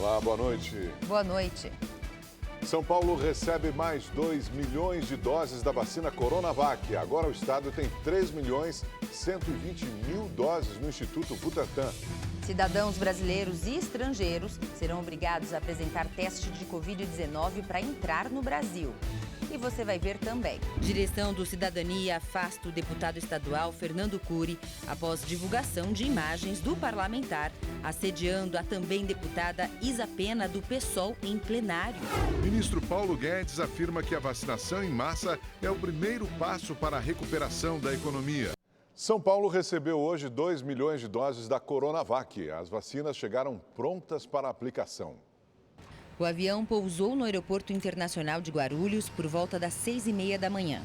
Olá, boa noite. Boa noite. São Paulo recebe mais 2 milhões de doses da vacina Coronavac. Agora o estado tem 3.120.000 doses no Instituto Butantan. Cidadãos brasileiros e estrangeiros serão obrigados a apresentar teste de Covid-19 para entrar no Brasil. E você vai ver também. Direção do Cidadania afasta o deputado estadual Fernando Cury após divulgação de imagens do parlamentar assediando a também deputada Isa Pena do PSOL em plenário. Ministro Paulo Guedes afirma que a vacinação em massa é o primeiro passo para a recuperação da economia. São Paulo recebeu hoje 2 milhões de doses da Coronavac. As vacinas chegaram prontas para aplicação. O avião pousou no Aeroporto Internacional de Guarulhos por volta das 6h30 da manhã.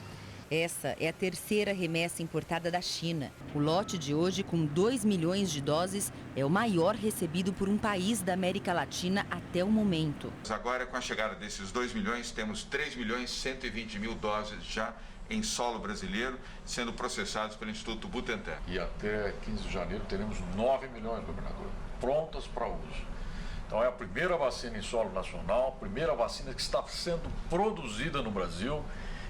Essa é a terceira remessa importada da China. O lote de hoje, com 2 milhões de doses, é o maior recebido por um país da América Latina até o momento. Agora, com a chegada desses 2 milhões, temos 3.120.000 doses já em solo brasileiro, sendo processados pelo Instituto Butantan. E até 15 de janeiro teremos 9 milhões, governador, prontas para uso. Então é a primeira vacina em solo nacional, a primeira vacina que está sendo produzida no Brasil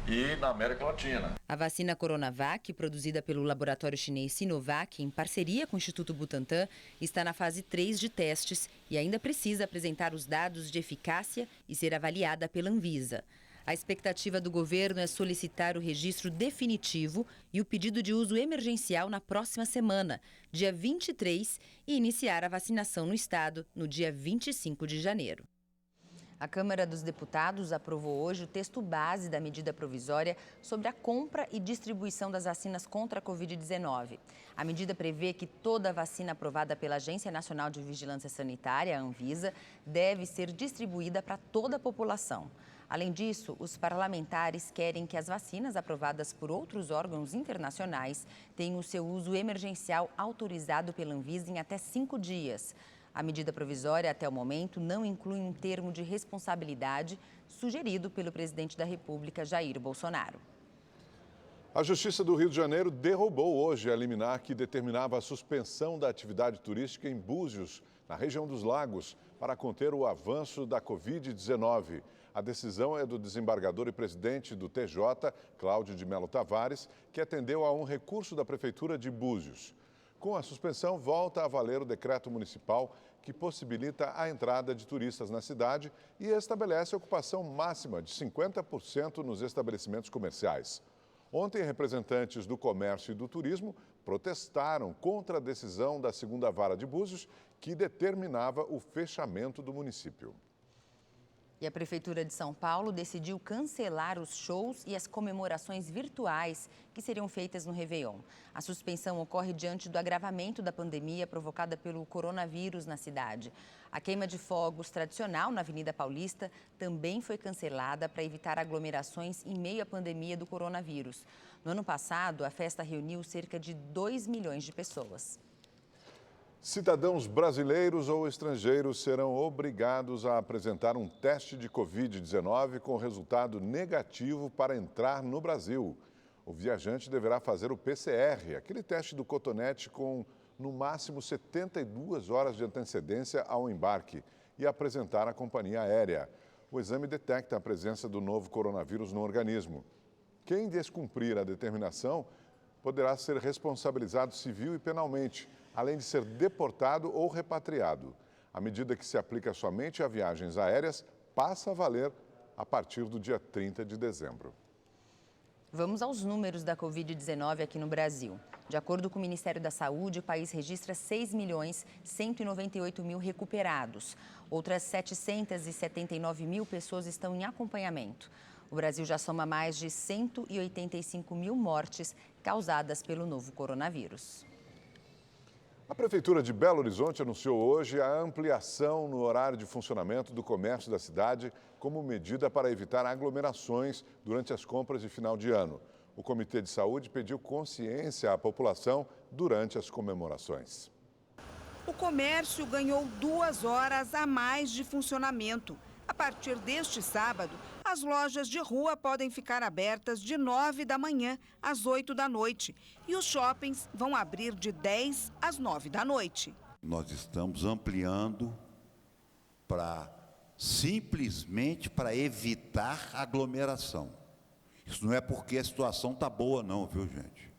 e na América Latina. A vacina Coronavac, produzida pelo laboratório chinês Sinovac, em parceria com o Instituto Butantan, está na fase 3 de testes e ainda precisa apresentar os dados de eficácia e ser avaliada pela Anvisa. A expectativa do governo é solicitar o registro definitivo e o pedido de uso emergencial na próxima semana, dia 23, e iniciar a vacinação no estado no dia 25 de janeiro. A Câmara dos Deputados aprovou hoje o texto base da medida provisória sobre a compra e distribuição das vacinas contra a Covid-19. A medida prevê que toda vacina aprovada pela Agência Nacional de Vigilância Sanitária, a Anvisa, deve ser distribuída para toda a população. Além disso, os parlamentares querem que as vacinas aprovadas por outros órgãos internacionais tenham o seu uso emergencial autorizado pela Anvisa em até 5 dias. A medida provisória, até o momento, não inclui um termo de responsabilidade sugerido pelo presidente da República, Jair Bolsonaro. A Justiça do Rio de Janeiro derrubou hoje a liminar que determinava a suspensão da atividade turística em Búzios, na região dos Lagos, para conter o avanço da Covid-19. A decisão é do desembargador e presidente do TJ, Cláudio de Melo Tavares, que atendeu a um recurso da Prefeitura de Búzios. Com a suspensão, volta a valer o decreto municipal que possibilita a entrada de turistas na cidade e estabelece a ocupação máxima de 50% nos estabelecimentos comerciais. Ontem, representantes do comércio e do turismo protestaram contra a decisão da segunda vara de Búzios, que determinava o fechamento do município. E a Prefeitura de São Paulo decidiu cancelar os shows e as comemorações virtuais que seriam feitas no Réveillon. A suspensão ocorre diante do agravamento da pandemia provocada pelo coronavírus na cidade. A queima de fogos tradicional na Avenida Paulista também foi cancelada para evitar aglomerações em meio à pandemia do coronavírus. No ano passado, a festa reuniu cerca de 2 milhões de pessoas. Cidadãos brasileiros ou estrangeiros serão obrigados a apresentar um teste de Covid-19 com resultado negativo para entrar no Brasil. O viajante deverá fazer o PCR, aquele teste do cotonete com, no máximo, 72 horas de antecedência ao embarque e apresentar à companhia aérea. O exame detecta a presença do novo coronavírus no organismo. Quem descumprir a determinação poderá ser responsabilizado civil e penalmente, além de ser deportado ou repatriado. A medida, que se aplica somente a viagens aéreas, passa a valer a partir do dia 30 de dezembro. Vamos aos números da Covid-19 aqui no Brasil. De acordo com o Ministério da Saúde, o país registra 6.198.000 recuperados. Outras 779.000 pessoas estão em acompanhamento. O Brasil já soma mais de 185.000 mortes causadas pelo novo coronavírus. A Prefeitura de Belo Horizonte anunciou hoje a ampliação no horário de funcionamento do comércio da cidade como medida para evitar aglomerações durante as compras de final de ano. O Comitê de Saúde pediu consciência à população durante as comemorações. O comércio ganhou 2 horas a mais de funcionamento. A partir deste sábado, as lojas de rua podem ficar abertas de 9 da manhã às 8 da noite e os shoppings vão abrir de 10 às 9 da noite. Nós estamos ampliando simplesmente para evitar aglomeração. Isso não é porque a situação está boa não, viu, gente?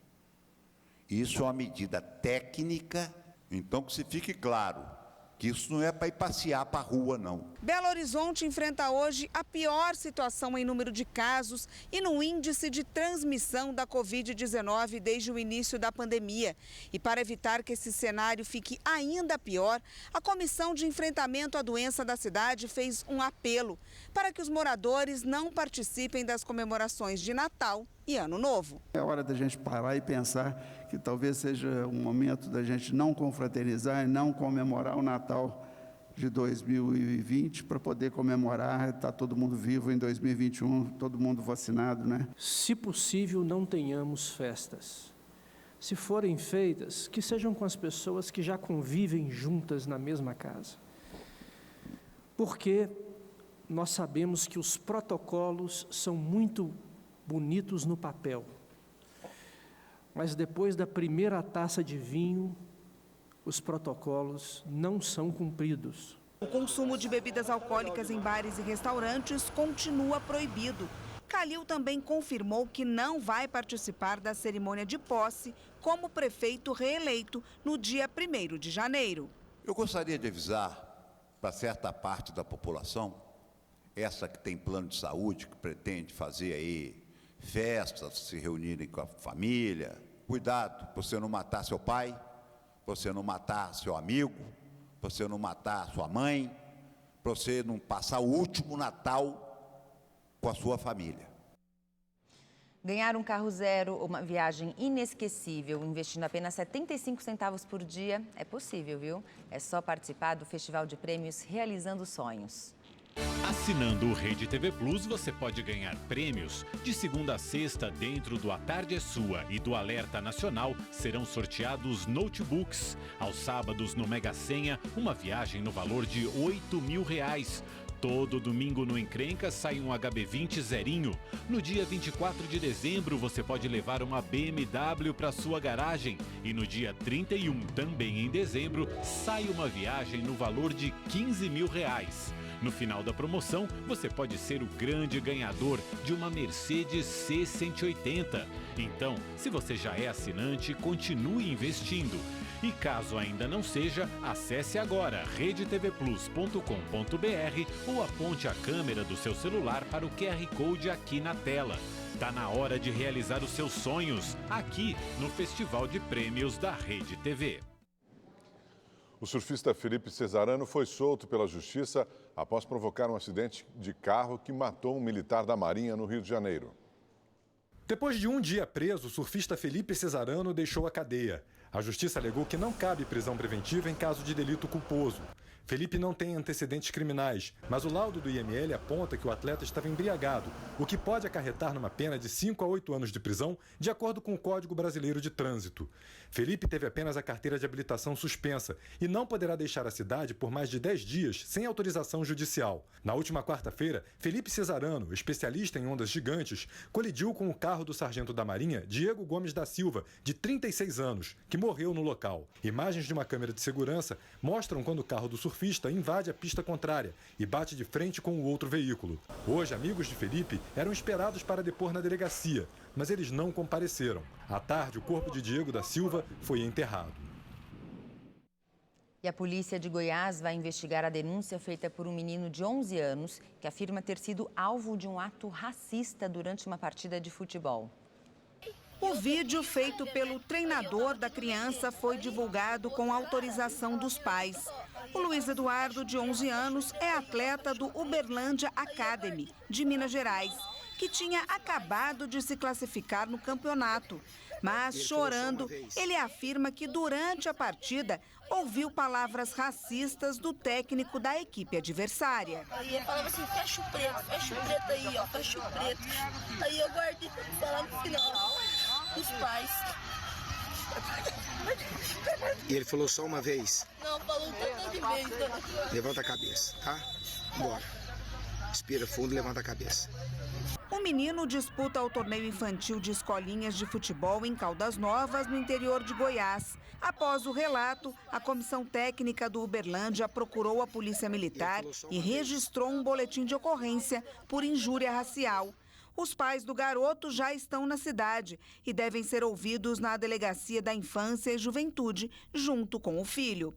Isso é uma medida técnica, então que se fique claro que isso não é para ir passear para a rua, não. Belo Horizonte enfrenta hoje a pior situação em número de casos e no índice de transmissão da Covid-19 desde o início da pandemia. E para evitar que esse cenário fique ainda pior, a Comissão de Enfrentamento à Doença da cidade fez um apelo para que os moradores não participem das comemorações de Natal e Ano Novo. É hora da gente parar e pensar que talvez seja um momento da gente não confraternizar e não comemorar o Natal de 2020 para poder comemorar, tá todo mundo vivo em 2021, todo mundo vacinado, né? Se possível, não tenhamos festas. Se forem feitas, que sejam com as pessoas que já convivem juntas na mesma casa. Porque nós sabemos que os protocolos são muito bonitos no papel, mas depois da primeira taça de vinho, os protocolos não são cumpridos. O consumo de bebidas alcoólicas em bares e restaurantes continua proibido. Calil também confirmou que não vai participar da cerimônia de posse como prefeito reeleito no dia 1º de janeiro. Eu gostaria de avisar para certa parte da população, essa que tem plano de saúde, que pretende fazer aí festas, se reunirem com a família. Cuidado, para você não matar seu pai, para você não matar seu amigo, para você não matar sua mãe, para você não passar o último Natal com a sua família. Ganhar um carro zero ou uma viagem inesquecível investindo apenas 75 centavos por dia é possível, viu? É só participar do Festival de Prêmios Realizando Sonhos. Assinando o Rede TV Plus, você pode ganhar prêmios. De segunda a sexta, dentro do A Tarde é Sua e do Alerta Nacional, serão sorteados notebooks. Aos sábados, no Mega Senha, uma viagem no valor de R$8.000. Todo domingo no Encrenca sai um HB20 zerinho. No dia 24 de dezembro, você pode levar uma BMW para sua garagem. E no dia 31, também em dezembro, sai uma viagem no valor de R$15.000. No final da promoção, você pode ser o grande ganhador de uma Mercedes C180. Então, se você já é assinante, continue investindo. E caso ainda não seja, acesse agora redetvplus.com.br ou aponte a câmera do seu celular para o QR Code aqui na tela. Tá na hora de realizar os seus sonhos, aqui no Festival de Prêmios da Rede TV. O surfista Felipe Cesarano foi solto pela Justiça após provocar um acidente de carro que matou um militar da Marinha no Rio de Janeiro. Depois de um dia preso, o surfista Felipe Cesarano deixou a cadeia. A Justiça alegou que não cabe prisão preventiva em caso de delito culposo. Felipe não tem antecedentes criminais, mas o laudo do IML aponta que o atleta estava embriagado, o que pode acarretar numa pena de 5 a 8 anos de prisão, de acordo com o Código Brasileiro de Trânsito. Felipe teve apenas a carteira de habilitação suspensa e não poderá deixar a cidade por mais de 10 dias sem autorização judicial. Na última quarta-feira, Felipe Cesarano, especialista em ondas gigantes, colidiu com o carro do sargento da Marinha, Diego Gomes da Silva, de 36 anos, que morreu no local. Imagens de uma câmera de segurança mostram quando o carro do surfista invade a pista contrária e bate de frente com o outro veículo. Hoje, amigos de Felipe eram esperados para depor na delegacia, mas eles não compareceram. À tarde, o corpo de Diego da Silva foi enterrado. E a polícia de Goiás vai investigar a denúncia feita por um menino de 11 anos que afirma ter sido alvo de um ato racista durante uma partida de futebol. O vídeo feito pelo treinador da criança foi divulgado com autorização dos pais. O Luiz Eduardo, de 11 anos, é atleta do Uberlândia Academy, de Minas Gerais, que tinha acabado de se classificar no campeonato. Mas, chorando, ele afirma que durante a partida ouviu palavras racistas do técnico da equipe adversária. Aí ele falava assim, fecha o preto aí, ó, fecha o preto. Aí eu guardei pra falar no final, os pais. E ele falou só uma vez? Não, falou um tanto de vez. Levanta a cabeça, tá? Bora. Respira fundo e levanta a cabeça. O menino disputa o torneio infantil de escolinhas de futebol em Caldas Novas, no interior de Goiás. Após o relato, a comissão técnica do Uberlândia procurou a Polícia Militar e registrou um boletim de ocorrência por injúria racial. Os pais do garoto já estão na cidade e devem ser ouvidos na Delegacia da Infância e Juventude, junto com o filho.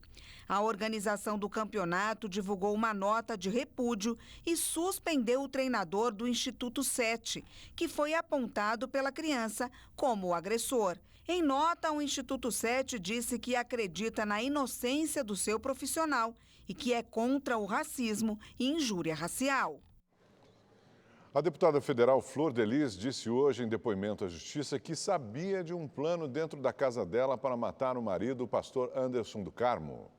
A organização do campeonato divulgou uma nota de repúdio e suspendeu o treinador do Instituto 7, que foi apontado pela criança como o agressor. Em nota, o Instituto 7 disse que acredita na inocência do seu profissional e que é contra o racismo e injúria racial. A deputada federal Flor de Lis disse hoje em depoimento à Justiça que sabia de um plano dentro da casa dela para matar o marido, o pastor Anderson do Carmo.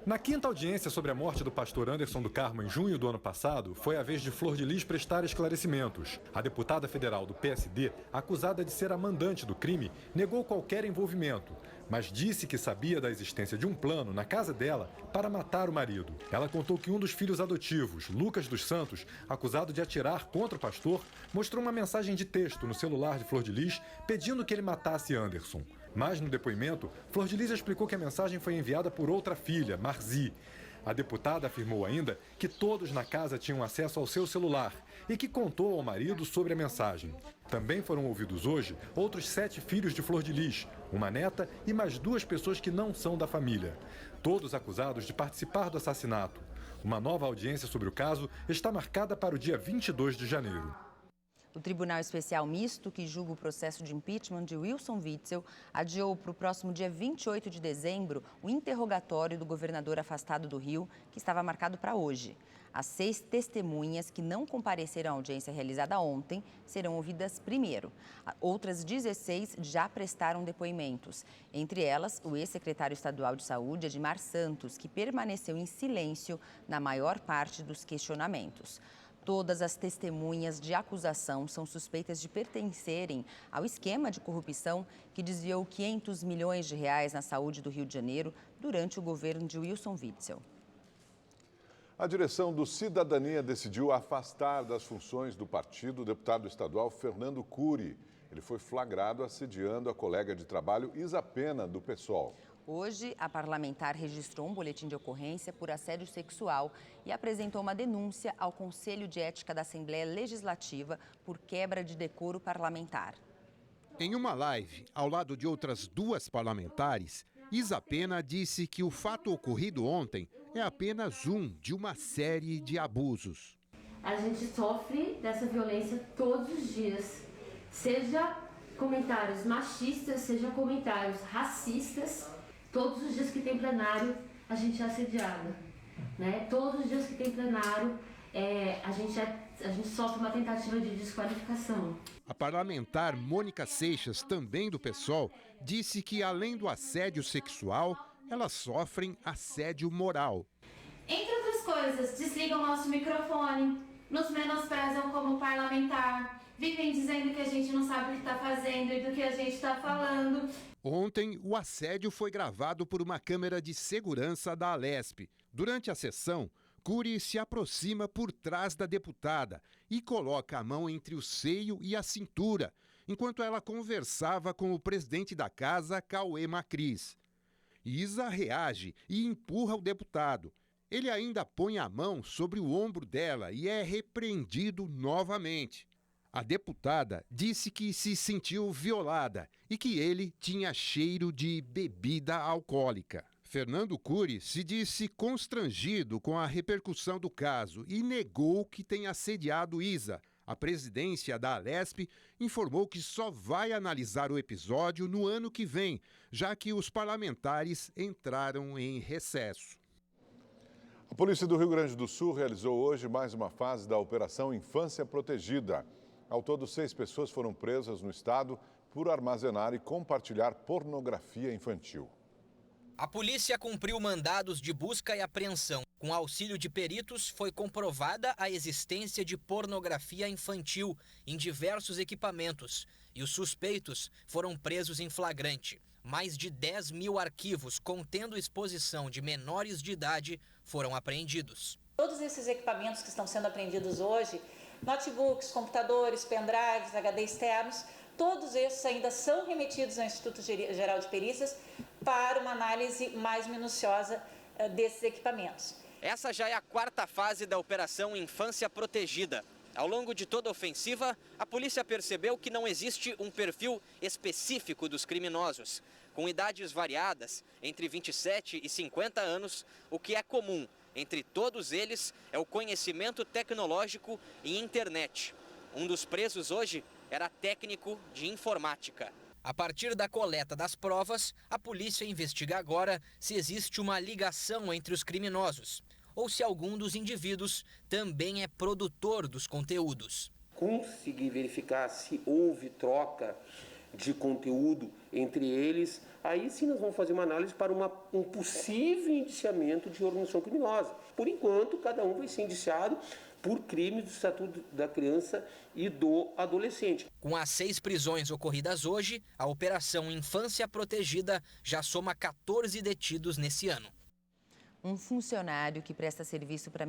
Na quinta audiência sobre a morte do pastor Anderson do Carmo em junho do ano passado, foi a vez de Flor de Lis prestar esclarecimentos. A deputada federal do PSD, acusada de ser a mandante do crime, negou qualquer envolvimento, mas disse que sabia da existência de um plano na casa dela para matar o marido. Ela contou que um dos filhos adotivos, Lucas dos Santos, acusado de atirar contra o pastor, mostrou uma mensagem de texto no celular de Flor de Lis pedindo que ele matasse Anderson. Mas no depoimento, Flor de Lis explicou que a mensagem foi enviada por outra filha, Marzi. A deputada afirmou ainda que todos na casa tinham acesso ao seu celular e que contou ao marido sobre a mensagem. Também foram ouvidos hoje outros 7 filhos de Flor de Lis, uma neta e mais 2 pessoas que não são da família. Todos acusados de participar do assassinato. Uma nova audiência sobre o caso está marcada para o dia 22 de janeiro. O Tribunal Especial Misto, que julga o processo de impeachment de Wilson Witzel, adiou para o próximo dia 28 de dezembro o interrogatório do governador afastado do Rio, que estava marcado para hoje. As 6 testemunhas que não compareceram à audiência realizada ontem serão ouvidas primeiro. Outras 16 já prestaram depoimentos. Entre elas, o ex-secretário estadual de Saúde, Edmar Santos, que permaneceu em silêncio na maior parte dos questionamentos. Todas as testemunhas de acusação são suspeitas de pertencerem ao esquema de corrupção que desviou 500 milhões de reais na saúde do Rio de Janeiro durante o governo de Wilson Witzel. A direção do Cidadania decidiu afastar das funções do partido o deputado estadual Fernando Cury. Ele foi flagrado assediando a colega de trabalho Isa Pena, do PSOL. Hoje, a parlamentar registrou um boletim de ocorrência por assédio sexual e apresentou uma denúncia ao Conselho de Ética da Assembleia Legislativa por quebra de decoro parlamentar. Em uma live, ao lado de outras 2 parlamentares, Isa Pena disse que o fato ocorrido ontem é apenas um de uma série de abusos. A gente sofre dessa violência todos os dias, seja comentários machistas, seja comentários racistas. Todos os dias que tem plenário, a gente é assediada, né? Todos os dias que tem plenário, a gente sofre uma tentativa de desqualificação. A parlamentar Mônica Seixas, também do PSOL, disse que além do assédio sexual, elas sofrem assédio moral. Entre outras coisas, desligam nosso microfone, nos menosprezam como parlamentar, vivem dizendo que a gente não sabe o que está fazendo e do que a gente está falando. Ontem, o assédio foi gravado por uma câmera de segurança da Alesp. Durante a sessão, Cury se aproxima por trás da deputada e coloca a mão entre o seio e a cintura, enquanto ela conversava com o presidente da casa, Cauê Macris. Isa reage e empurra o deputado. Ele ainda põe a mão sobre o ombro dela e é repreendido novamente. A deputada disse que se sentiu violada e que ele tinha cheiro de bebida alcoólica. Fernando Cury se disse constrangido com a repercussão do caso e negou que tenha assediado Isa. A presidência da Alesp informou que só vai analisar o episódio no ano que vem, já que os parlamentares entraram em recesso. A Polícia do Rio Grande do Sul realizou hoje mais uma fase da Operação Infância Protegida. Ao todo, 6 pessoas foram presas no estado por armazenar e compartilhar pornografia infantil. A polícia cumpriu mandados de busca e apreensão. Com auxílio de peritos, foi comprovada a existência de pornografia infantil em diversos equipamentos e os suspeitos foram presos em flagrante. Mais de 10 mil arquivos contendo exposição de menores de idade foram apreendidos. Todos esses equipamentos que estão sendo apreendidos hoje, notebooks, computadores, pendrives, HD externos, todos esses ainda são remetidos ao Instituto Geral de Perícias para uma análise mais minuciosa desses equipamentos. Essa já é a 4ª fase da Operação Infância Protegida. Ao longo de toda a ofensiva, a polícia percebeu que não existe um perfil específico dos criminosos. Com idades variadas, entre 27 e 50 anos, o que é comum entre todos eles é o conhecimento tecnológico e internet. Um dos presos hoje era técnico de informática. A partir da coleta das provas, a polícia investiga agora se existe uma ligação entre os criminosos ou se algum dos indivíduos também é produtor dos conteúdos. Conseguir verificar se houve troca de conteúdo entre eles, aí sim nós vamos fazer uma análise para um possível indiciamento de organização criminosa. Por enquanto, cada um vai ser indiciado por crimes do Estatuto da Criança e do Adolescente. Com as 6 prisões ocorridas hoje, a Operação Infância Protegida já soma 14 detidos nesse ano. Um funcionário que presta serviço para a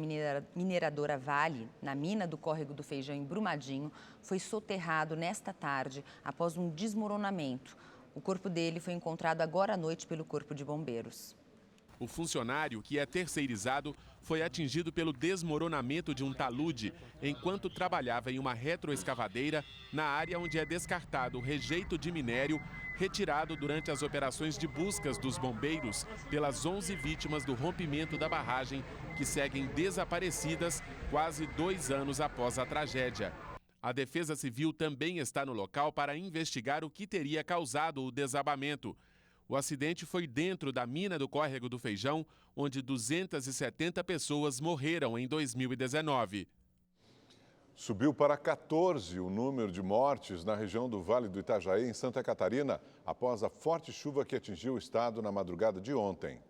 mineradora Vale, na mina do Córrego do Feijão, em Brumadinho, foi soterrado nesta tarde após um desmoronamento. O corpo dele foi encontrado agora à noite pelo Corpo de Bombeiros. O funcionário, que é terceirizado, foi atingido pelo desmoronamento de um talude enquanto trabalhava em uma retroescavadeira na área onde é descartado o rejeito de minério retirado durante as operações de buscas dos bombeiros pelas 11 vítimas do rompimento da barragem, que seguem desaparecidas quase 2 anos após a tragédia. A Defesa Civil também está no local para investigar o que teria causado o desabamento. O acidente foi dentro da mina do Córrego do Feijão, onde 270 pessoas morreram em 2019. Subiu para 14 o número de mortes na região do Vale do Itajaí, em Santa Catarina, após a forte chuva que atingiu o estado na madrugada de ontem.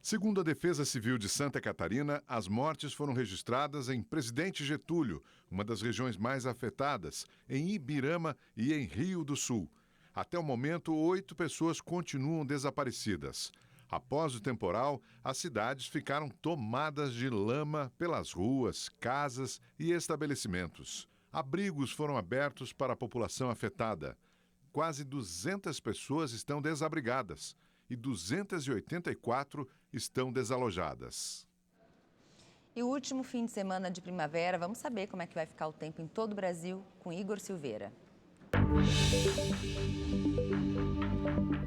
Segundo a Defesa Civil de Santa Catarina, as mortes foram registradas em Presidente Getúlio, uma das regiões mais afetadas, em Ibirama e em Rio do Sul. Até o momento, 8 pessoas continuam desaparecidas. Após o temporal, as cidades ficaram tomadas de lama pelas ruas, casas e estabelecimentos. Abrigos foram abertos para a população afetada. Quase 200 pessoas estão desabrigadas e 284 estão desalojadas. E o último fim de semana de primavera, vamos saber como é que vai ficar o tempo em todo o Brasil com Igor Silveira.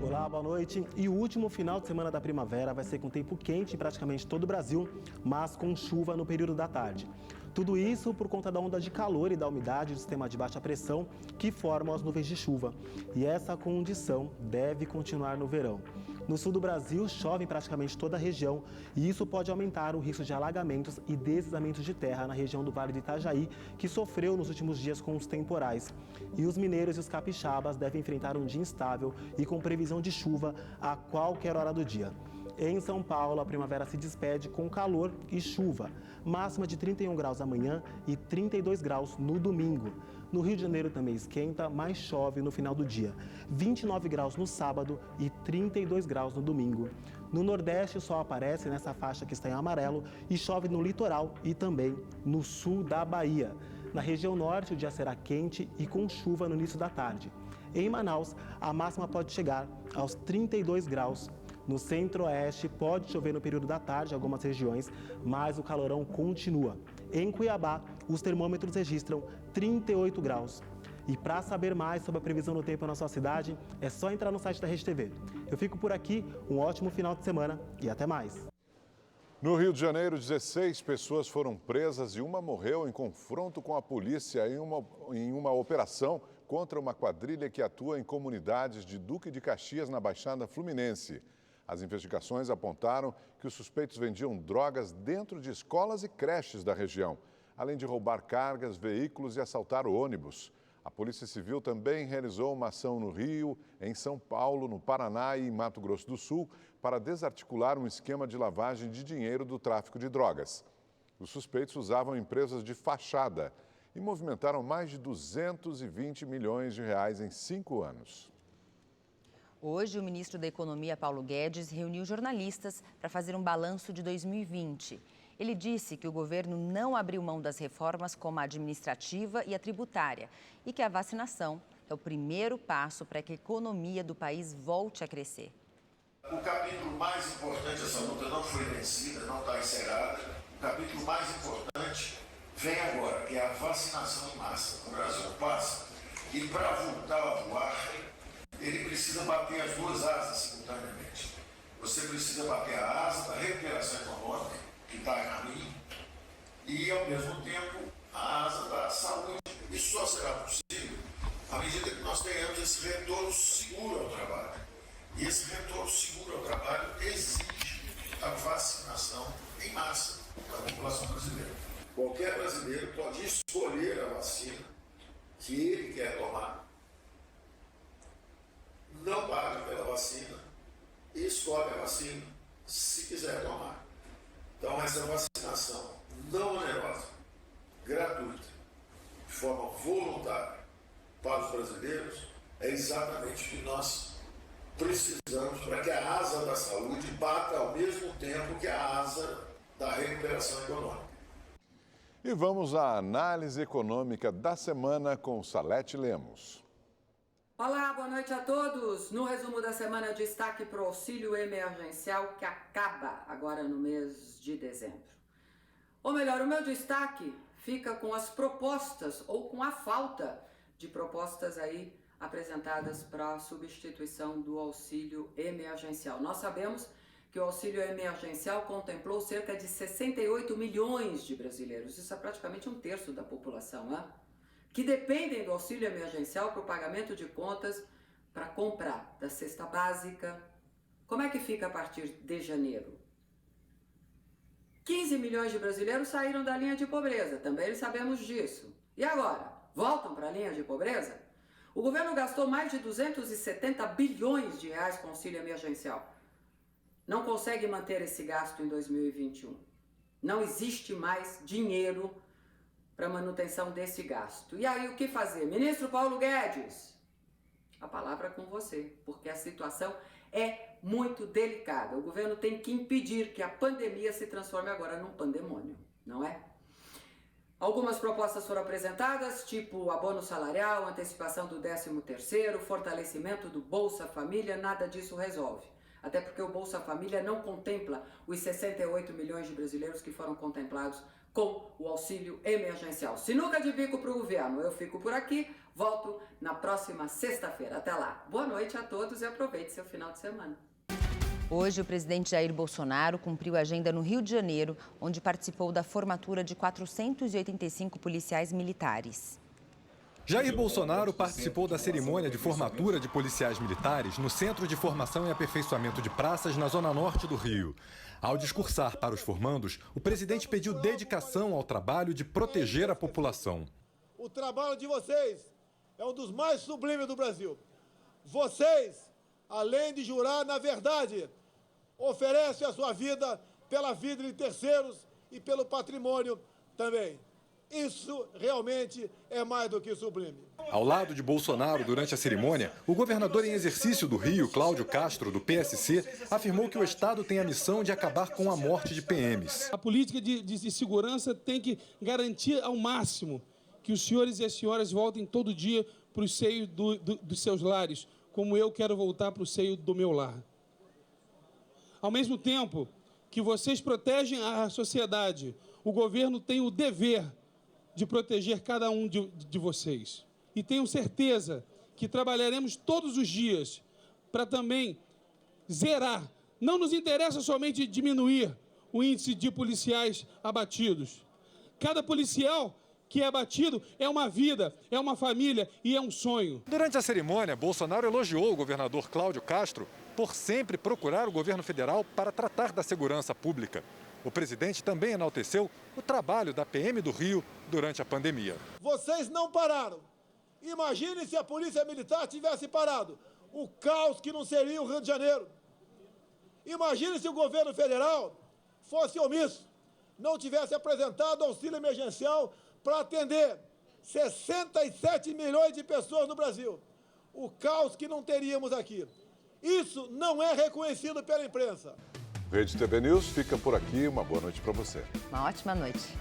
Olá, boa noite. E o último final de semana da primavera vai ser com tempo quente em praticamente todo o Brasil, mas com chuva no período da tarde. Tudo isso por conta da onda de calor e da umidade do sistema de baixa pressão que formam as nuvens de chuva. E essa condição deve continuar no verão. No sul do Brasil, chove em praticamente toda a região e isso pode aumentar o risco de alagamentos e deslizamentos de terra na região do Vale do Itajaí, que sofreu nos últimos dias com os temporais. E os mineiros e os capixabas devem enfrentar um dia instável e com previsão de chuva a qualquer hora do dia. Em São Paulo, a primavera se despede com calor e chuva, máxima de 31 graus amanhã e 32 graus no domingo. No Rio de Janeiro também esquenta, mas chove no final do dia. 29 graus no sábado e 32 graus no domingo. No Nordeste, o sol aparece nessa faixa que está em amarelo e chove no litoral e também no sul da Bahia. Na região norte, o dia será quente e com chuva no início da tarde. Em Manaus, a máxima pode chegar aos 32 graus. No centro-oeste, pode chover no período da tarde em algumas regiões, mas o calorão continua. Em Cuiabá, os termômetros registram 38 graus. E para saber mais sobre a previsão do tempo na sua cidade, é só entrar no site da Rede TV. Eu fico por aqui, um ótimo final de semana e até mais. No Rio de Janeiro, 16 pessoas foram presas e uma morreu em confronto com a polícia em uma operação contra uma quadrilha que atua em comunidades de Duque de Caxias, na Baixada Fluminense. As investigações apontaram que os suspeitos vendiam drogas dentro de escolas e creches da região, além de roubar cargas, veículos e assaltar ônibus. A Polícia Civil também realizou uma ação no Rio, em São Paulo, no Paraná e em Mato Grosso do Sul para desarticular um esquema de lavagem de dinheiro do tráfico de drogas. Os suspeitos usavam empresas de fachada e movimentaram mais de 220 milhões de reais em 5 anos. Hoje, o ministro da Economia, Paulo Guedes, reuniu jornalistas para fazer um balanço de 2020. Ele disse que o governo não abriu mão das reformas como a administrativa e a tributária e que a vacinação é o primeiro passo para que a economia do país volte a crescer. O capítulo mais importante dessa luta não foi vencida, não está encerrada. O capítulo mais importante vem agora, que é a vacinação em massa. O Brasil passa e para voltar a voar, ele precisa bater as duas asas simultaneamente. Você precisa bater a asa da recuperação econômica, que está a caminho, e ao mesmo tempo a asa da saúde. Isso só será possível à medida que nós tenhamos esse retorno seguro ao trabalho. E esse retorno seguro ao trabalho exige a vacinação em massa da população brasileira. Qualquer brasileiro pode escolher a vacina que ele quer tomar, não paga pela vacina e escolhe a vacina se quiser tomar. Então essa vacinação não onerosa, gratuita, de forma voluntária para os brasileiros, é exatamente o que nós precisamos para que a asa da saúde bata ao mesmo tempo que a asa da recuperação econômica. E vamos à análise econômica da semana com Salete Lemos. Olá, boa noite a todos. No resumo da semana, destaque para o auxílio emergencial que acaba agora no mês de dezembro. Ou melhor, o meu destaque fica com as propostas ou com a falta de propostas aí apresentadas para a substituição do auxílio emergencial. Nós sabemos que o auxílio emergencial contemplou cerca de 68 milhões de brasileiros. Isso é praticamente um terço da população, né? Que dependem do auxílio emergencial para o pagamento de contas, para comprar da cesta básica. Como é que fica a partir de janeiro? 15 milhões de brasileiros saíram da linha de pobreza, também sabemos disso. E agora? Voltam para a linha de pobreza? O governo gastou mais de 270 bilhões de reais com auxílio emergencial. Não consegue manter esse gasto em 2021. Não existe mais dinheiro para manutenção desse gasto. E aí o que fazer? Ministro Paulo Guedes, a palavra é com você, porque a situação é muito delicada. O governo tem que impedir que a pandemia se transforme agora num pandemônio, não é? Algumas propostas foram apresentadas, tipo abono salarial, antecipação do 13º, fortalecimento do Bolsa Família, nada disso resolve. Até porque o Bolsa Família não contempla os 68 milhões de brasileiros que foram contemplados com o auxílio emergencial. Sinuca de bico para o governo. Eu fico por aqui, volto na próxima sexta-feira. Até lá. Boa noite a todos e aproveite seu final de semana. Hoje, o presidente Jair Bolsonaro cumpriu a agenda no Rio de Janeiro, onde participou da formatura de 485 policiais militares. Jair Bolsonaro participou da cerimônia de formatura de policiais militares no Centro de Formação e Aperfeiçoamento de Praças, na Zona Norte do Rio. Ao discursar para os formandos, o presidente pediu dedicação ao trabalho de proteger a população. O trabalho de vocês é um dos mais sublimes do Brasil. Vocês, além de jurar na verdade, oferecem a sua vida pela vida de terceiros e pelo patrimônio também. Isso realmente é mais do que sublime. Ao lado de Bolsonaro, durante a cerimônia, o governador em exercício do Rio, Cláudio Castro, do PSC, afirmou que o Estado tem a missão de acabar com a morte de PMs. A política de segurança tem que garantir ao máximo que os senhores e as senhoras voltem todo dia para o seio dos seus lares, como eu quero voltar para o seio do meu lar. Ao mesmo tempo que vocês protegem a sociedade, o governo tem o dever de proteger cada um de vocês. E tenho certeza que trabalharemos todos os dias para também zerar. Não nos interessa somente diminuir o índice de policiais abatidos. Cada policial que é abatido é uma vida, é uma família e é um sonho. Durante a cerimônia, Bolsonaro elogiou o governador Cláudio Castro por sempre procurar o governo federal para tratar da segurança pública. O presidente também enalteceu o trabalho da PM do Rio durante a pandemia. Vocês não pararam. Imagine se a Polícia Militar tivesse parado. O caos que não seria o Rio de Janeiro. Imagine se o governo federal fosse omisso, não tivesse apresentado auxílio emergencial para atender 67 milhões de pessoas no Brasil. O caos que não teríamos aqui. Isso não é reconhecido pela imprensa. Rede TV News fica por aqui. Uma boa noite para você. Uma ótima noite.